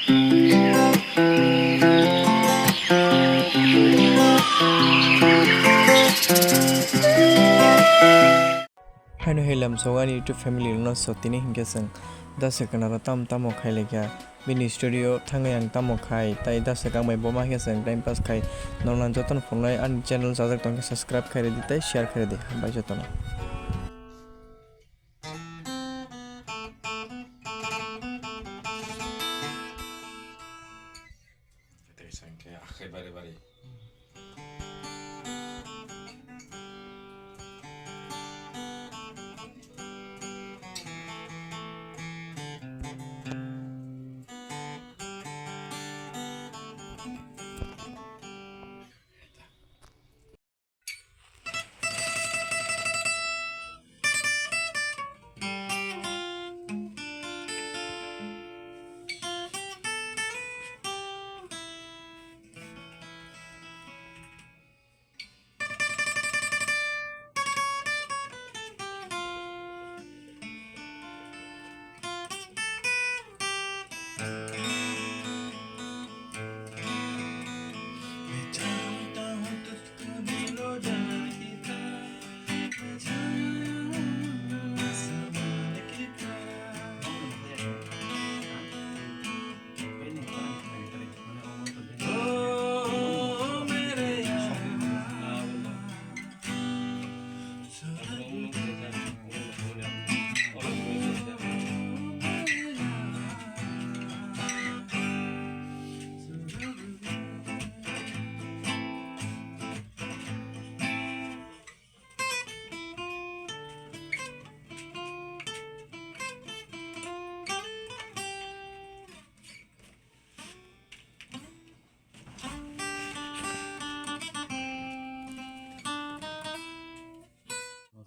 Haino helam sogani YouTube family no so tini hingke sang da sekanara tam tamo khai lekya bini studio thangai ang tamo khai tai da sekang mai boma ke sang time pass khai nonglan joton phonai an channel sajak tongke subscribe khai di tai share khai di bai joton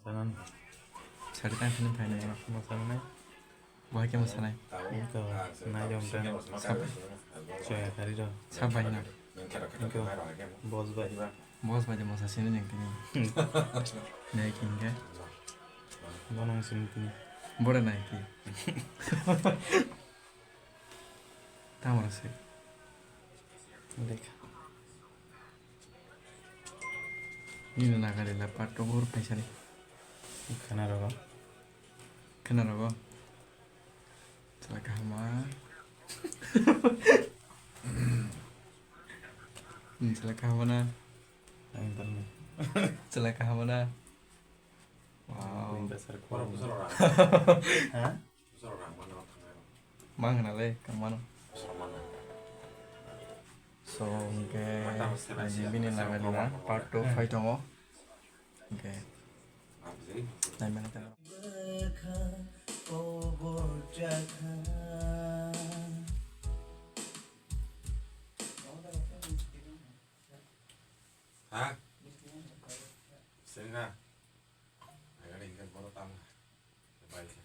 Masanan cerita film final masanan bahaya ke masalah itu naik jam sampai saya hari itu sampai na itu bos bayi bos baca masa sini yang tinggi naik hingga mana sini boleh naik tahu sih dek ini naga di lapat robor pesa nih kana rogo kenapa kok salah kamar salah kamar na yang tadi salah kamar na wow besar kurang hah mang nale kamano so ke aji bini naga di na part 2 fight mo oke nah mana tahu hah? Sehingga agak ingin baru tamu baik.